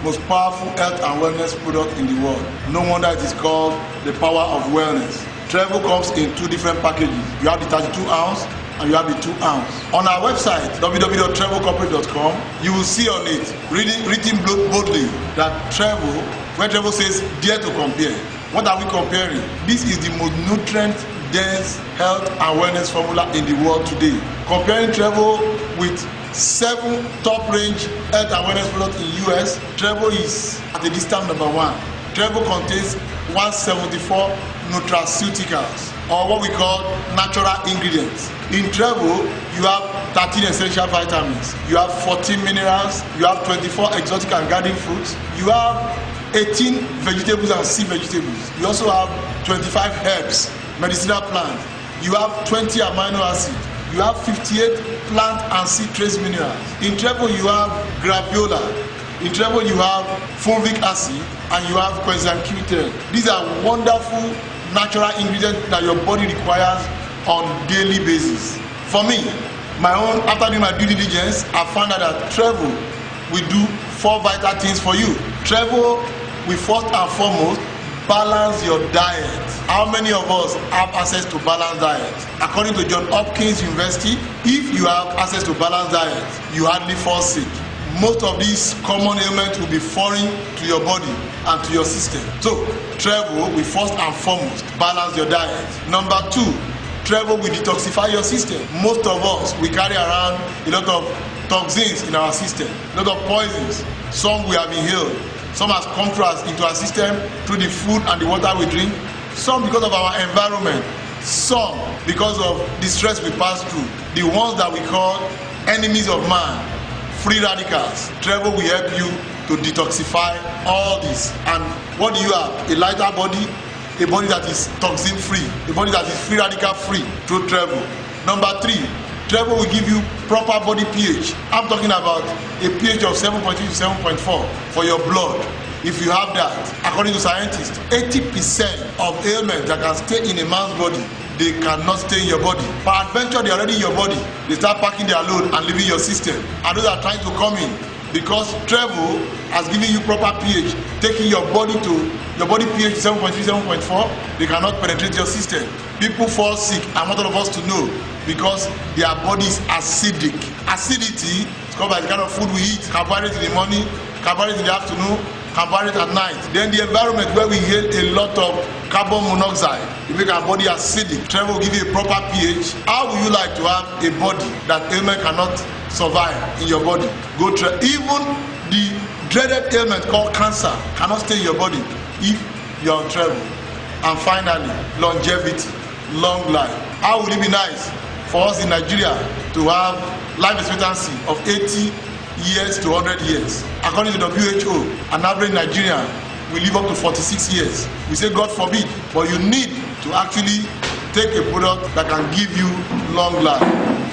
most powerful health and wellness product in the world. No wonder it is called the power of wellness. Trevo comes in 2 different packages. You have the 32 ounce and you have the 2 ounce. On our website, www.trevocorporate.com, you will see on it, written boldly, that Trevo, when Trevo says, dare to compare. What are we comparing? This is the most nutrient-dense health and wellness formula in the world today. Comparing Trevo with 7 top-range health and wellness products in US, Trevo is at a distant number 1. Trevo contains 174 nutraceuticals, or what we call natural ingredients. In Trevo, you have 13 essential vitamins, you have 14 minerals, you have 24 exotic and garden fruits, you have 18 vegetables and sea vegetables. You also have 25 herbs, medicinal plants. You have 20 amino acids. You have 58 plant and seed trace minerals. In Trevo, you have graviola. In Trevo, you have fulvic acid and you have coenzyme Q10. These are wonderful natural ingredients that your body requires on daily basis. For me, my own, after doing my due diligence, I found out that Trevo will do 4 vital things for you. Trevo will first and foremost balance your diet. How many of us have access to balanced diet? According to Johns Hopkins University, if you have access to balanced diet, you hardly fall sick. Most of these common ailments will be foreign to your body and to your system. So, Trevo will first and foremost balance your diet. Number 2, Trevo will detoxify your system. Most of us, we carry around a lot of toxins in our system, a lot of poisons. Some we have inhaled, some has come through us into our system through the food and the water we drink, some because of our environment, some because of the stress we pass through. The ones that we call enemies of man, free radicals. Trevo will help you to detoxify all this. And what do you have? A lighter body, a body that is toxin free, a body that is free radical free through Trevo. Number 3, Trevo will give you proper body pH. I'm talking about a pH of 7.3 to 7.4 for your blood. If you have that, according to scientists, 80% of ailments that can stay in a man's body, they cannot stay in your body. Peradventure, they're already in your body. They start packing their load and leaving your system. And those are trying to come in because Trevo has given you proper pH, taking your body pH 7.3, 7.4, they cannot penetrate your system. People fall sick, I want all of us to know, because their body is acidic. Acidity is caused by the kind of food we eat, carbohydrates in the morning, carbohydrates in the afternoon, carbohydrates at night. Then the environment where we inhale a lot of carbon monoxide, it makes our body acidic. Trevo will give you a proper pH. How would you like to have a body that ailment cannot survive in your body? Even the dreaded ailment called cancer cannot stay in your body if you're on Trevo. And finally, longevity, long life. How would it be nice for us in Nigeria to have life expectancy of 80 years to 100 years? According to WHO, an average Nigerian will live up to 46 years. We say God forbid, but you need to actually take a product that can give you long life.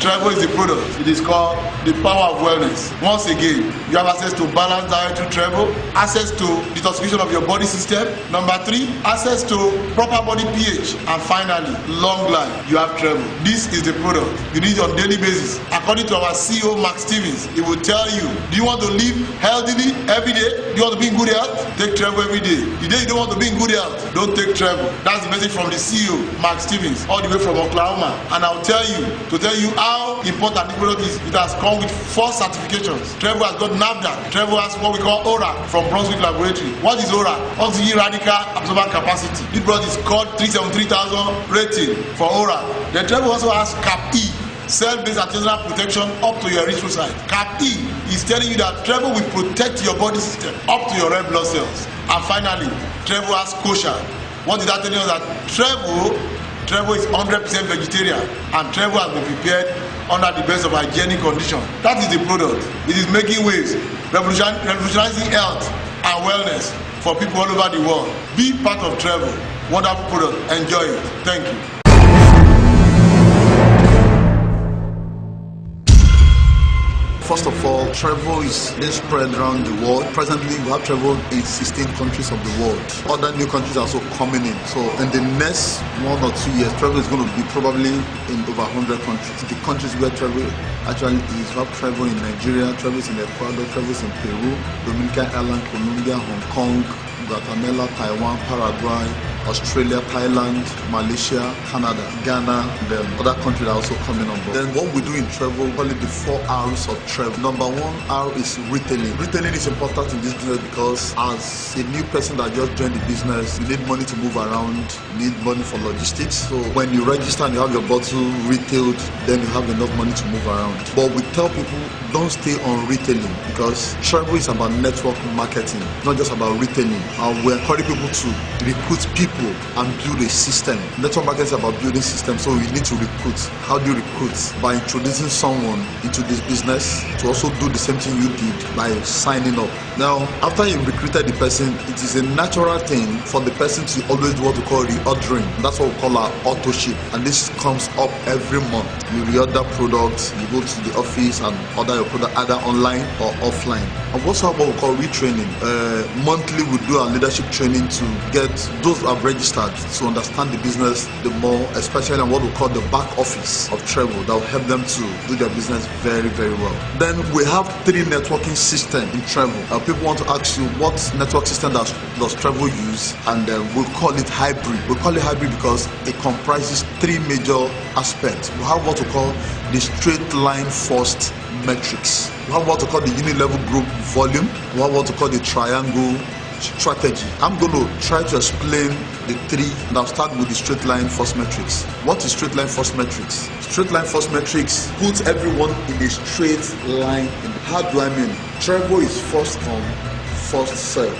Trevo is the product. It is called the power of wellness. Once again, you have access to balanced diet through Trevo, access to detoxification of your body system. Number 3, access to proper body pH. And finally, long life. You have Trevo. This is the product you need on a daily basis. According to our CEO, Mark Stevens, he will tell you, do you want to live healthily every day? Do you want to be in good health? Take Trevo every day. The day you don't want to be in good health, don't take Trevo. That's the message from the CEO, Mark Stevens, all the way from Oklahoma. And I'll tell you, how important this product is. It has come with 4 certifications. Trevo has got NAFDAC. Trevo has what we call ORA from Brunswick Laboratory. What is ORA? Oxygen Radical Absorbent Capacity. This product is called 373,000 rating for ORA. Then Trevo also has CAP-E, cell-based artisanal protection up to your erythrocyte. CAP-E is telling you that Trevo will protect your body system up to your red blood cells. And finally, Trevo has kosher. What is that telling us? That Trevo is 100% vegetarian, and Trevo has been prepared under the best of hygienic conditions. That is the product. It is making waves, revolutionizing health and wellness for people all over the world. Be part of Trevo. Wonderful product. Enjoy it. Thank you. First of all, travel is being spread around the world. Presently, we have travel in 16 countries of the world. Other new countries are also coming in. So in the next 1 or 2 years, travel is going to be probably in over 100 countries. The countries where travel actually is, we have travel in Nigeria, travels in Ecuador, travels in Peru, Dominican Island, Colombia, Hong Kong, Guatemala, Taiwan, Paraguay, Australia, Thailand, Malaysia, Canada, Ghana, then other countries are also coming on board. Then what we do in travel, we call it the 4 R's of travel. Number 1 R is retailing. Retailing is important in this business because as a new person that just joined the business, you need money to move around, you need money for logistics. So when you register and you have your bottle retailed, then you have enough money to move around. But we tell people, don't stay on retailing because travel is about network marketing, not just about retailing. And we encourage people to recruit people and build a system. Network marketing is about building systems, so you need to recruit. How do you recruit? By introducing someone into this business to also do the same thing you did by signing up. Now, after you've recruited the person, it is a natural thing for the person to always do what we call reordering. That's what we call our auto ship, and this comes up every month. You reorder products, you go to the office and order your product either online or offline. And what's what we call retraining. Monthly we do our leadership training to get those who have registered to understand the business the more, especially on what we call the back office of travel that will help them to do their business very, very well. Then we have 3 networking systems in travel. People want to ask you what network system does travel use, and we'll call it hybrid. We call it hybrid because it comprises 3 major aspects. We have what we call the straight line first metrics. We have what we call the unilevel group volume. We have what we call the triangle strategy. I'm going to try to explain the 3, and I'll start with the straight line first metrics. What is straight line first metrics? Straight line first metrics puts everyone in a straight line. How do I mean? Travel is first come, first serve.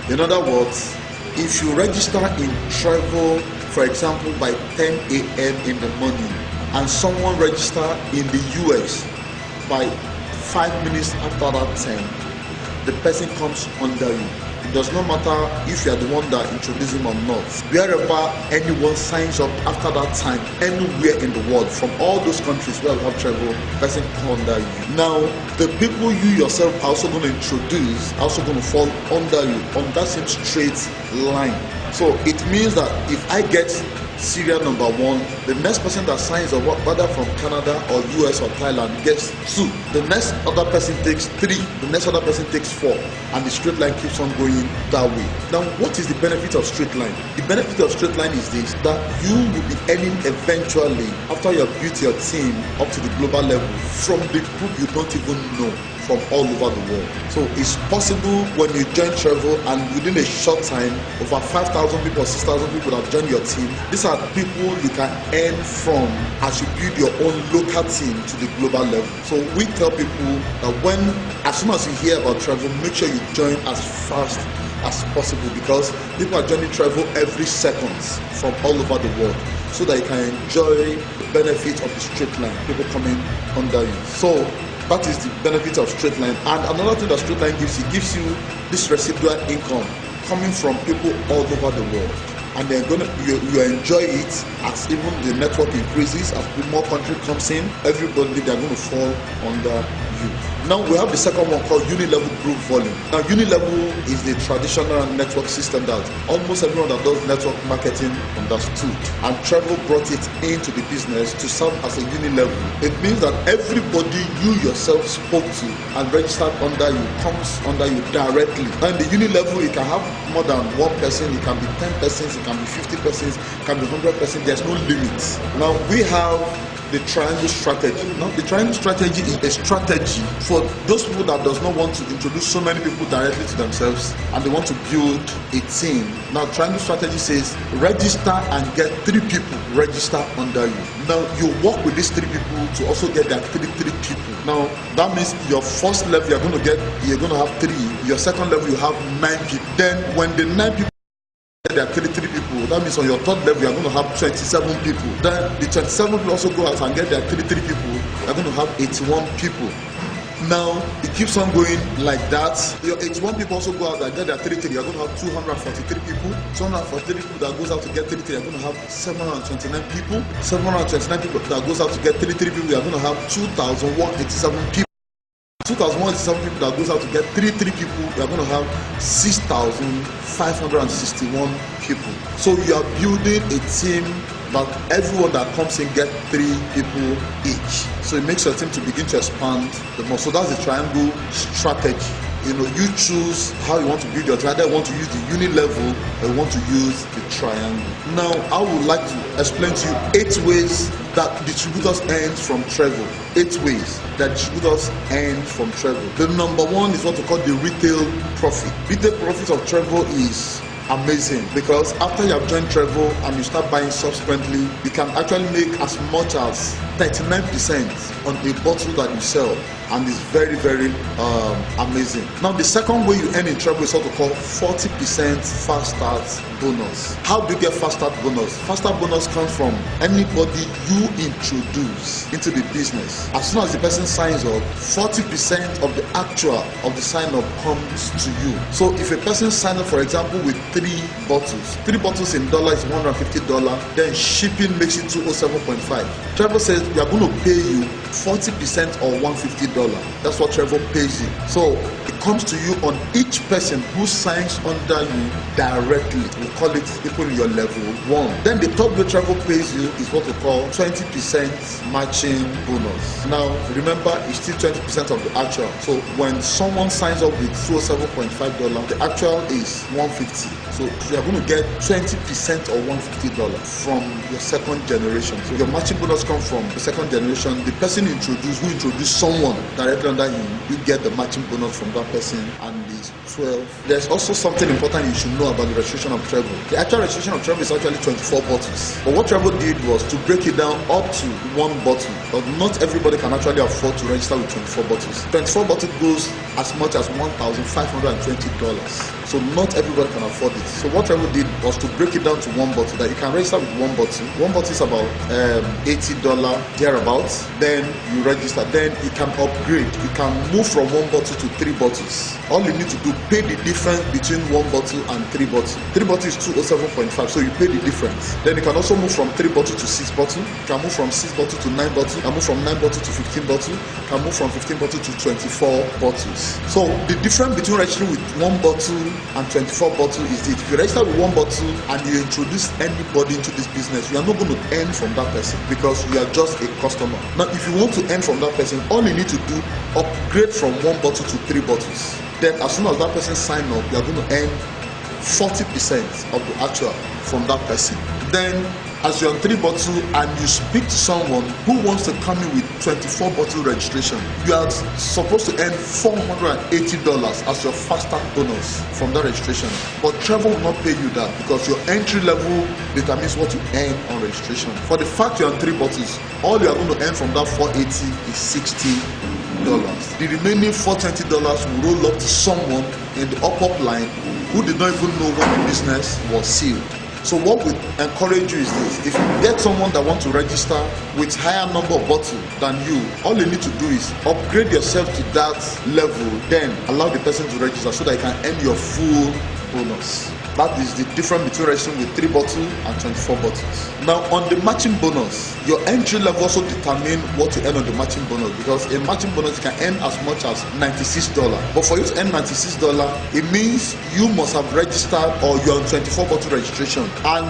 In other words, if you register in travel, for example, by 10 a.m. in the morning, and someone register in the US by 5 minutes after that time, the person comes under you. It does not matter if you are the one that introduced him or not. Wherever anyone signs up after that time, anywhere in the world, from all those countries where we have travel, the person comes under you. Now, the people you yourself are also going to introduce are also going to fall under you on that same straight line. So it means that if I get serial number 1, the next person that signs up, whether from Canada or US or Thailand, gets 2. The next other person takes 3. The next other person takes 4, and the straight line keeps on going that way. Now, what is the benefit of straight line? The benefit of straight line is this: that you will be earning eventually after you have built your team up to the global level from the group you don't even know, from all over the world. So it's possible when you join travel and within a short time, over 5,000 people or 6,000 people have joined your team. These are people you can earn from as you build your own local team to the global level. So we tell people that as soon as you hear about travel, make sure you join as fast as possible, because people are joining travel every second from all over the world, so that you can enjoy the benefit of the straight line, people coming under you. So that is the benefit of straight line. And another thing that straight line gives you this residual income coming from people all over the world. And they're you enjoy it as even the network increases, as more country comes in, everybody, they're going to fall under you. Now we have the second one called unilevel group volume. Now unilevel is the traditional network system that almost everyone that does network marketing understood, and travel brought it into the business to serve as a unilevel. It means that everybody you yourself spoke to and registered under you comes under you directly. And the unilevel, it can have more than 1 person, it can be 10 persons, it can be 50 persons, it can be 100 persons. There's no limits. Now we have the triangle strategy. Now, the triangle strategy is a strategy for those people that does not want to introduce so many people directly to themselves and they want to build a team. Now, triangle strategy says register and get 3 people register under you. Now, you work with these 3 people to also get that 3 people. Now, that means your first level you're going to have 3. Your second level you have 9 people. Then, when the 9 people there are 33 people, that means on your third level you are going to have 27 people. Then the 27 will also go out and get their 33 people, you are going to have 81 people. Now it keeps on going like that. Your 81 people also go out and get their 33, you are going to have 243 people. 243 people that goes out to get 33, you are going to have 729 people. 729 people that goes out to get 33 people, you are going to have 2,187 people. 2,187 people that goes out to get 3 people, you are going to have 6,561 people. So you are building a team that everyone that comes in get 3 people each. So it makes your team to begin to expand the more. So that's the triangle strategy. You choose how you want to build your triangle. Either you want to use the unit level or you want to use the triangle. Now, I would like to explain to you 8 ways that distributors earn from travel. 8 ways that distributors earn from travel. The number one is what we call the retail profit. Retail profit of travel is amazing because after you have joined travel and you start buying subsequently, you can actually make as much as 39% on a bottle that you sell, and it's very, very amazing. Now, the second way you earn in travel is what we call 40% fast start bonus. How do you get fast start bonus? Fast start bonus comes from anybody you introduce into the business. As soon as the person signs up, 40% of the actual of the sign up comes to you. So if a person signs up, for example, with 3 bottles in dollar is $150, then shipping makes it 207.5. Travel says we are going to pay you 40% or $150. That's what travel pays you. So it comes to you on each person who signs under you directly. We call it people in your level 1. Then the third way travel pays you is what we call 20% matching bonus. Now remember, it's still 20% of the actual. So when someone signs up with $207.5, the actual is $150. So you are going to get 20% or $150 from your second generation. So your matching bonus comes from the second generation. The person who introduced someone directly under him, you get the matching bonus from that person, and it's 12. There's also something important you should know about the registration of travel. The actual registration of travel is actually 24 bottles. But what travel did was to break it down up to 1 bottle. But not everybody can actually afford to register with 24 bottles. 24 bottles goes as much as $1,520. So not everybody can afford it. So what travel did was to break it down to 1 bottle, that you can register with 1 bottle. 1 bottle is about $80 thereabouts. Then you register. Then you can upgrade. You can move from 1 bottle to 3 bottles. All you need to do, pay the difference between 1 bottle and 3 bottles. 3 bottles is 207.5, so you pay the difference. Then you can also move from 3 bottles to 6 bottles. You can move from 6 bottles to 9 bottles. You can move from 9 bottles to 15 bottles. You can move from 15 bottles to 24 bottles. So the difference between registering with 1 bottle and 24 bottles is that if you register with 1 bottle and you introduce anybody into this business, you are not going to earn from that person because you are just a customer. Now, if you want to earn from that person, all you need to do, upgrade from 1 bottle to 3 bottles. Then as soon as that person signs up, you are going to earn 40% of the actual from that person. Then as you're on 3 bottles and you speak to someone who wants to come in with 24 bottle registration, you are supposed to earn $480 as your fast start bonus from that registration. But travel will not pay you that because your entry level determines what you earn on registration. For the fact you're on 3 bottles, all you are going to earn from that $480 is $60. The remaining $420 will roll up to someone in the up line who did not even know when the business was sealed. So what we encourage you is this: if you get someone that wants to register with higher number of bottles than you, all you need to do is upgrade yourself to that level, then allow the person to register so that you can earn your full bonus. That is the difference between registering with 3 bottles and 24 bottles. Now, on the matching bonus, your entry level also determine what you earn on the matching bonus, because a matching bonus can earn as much as $96. But for you to earn $96, it means you must have registered or you're on 24 bottle registration. And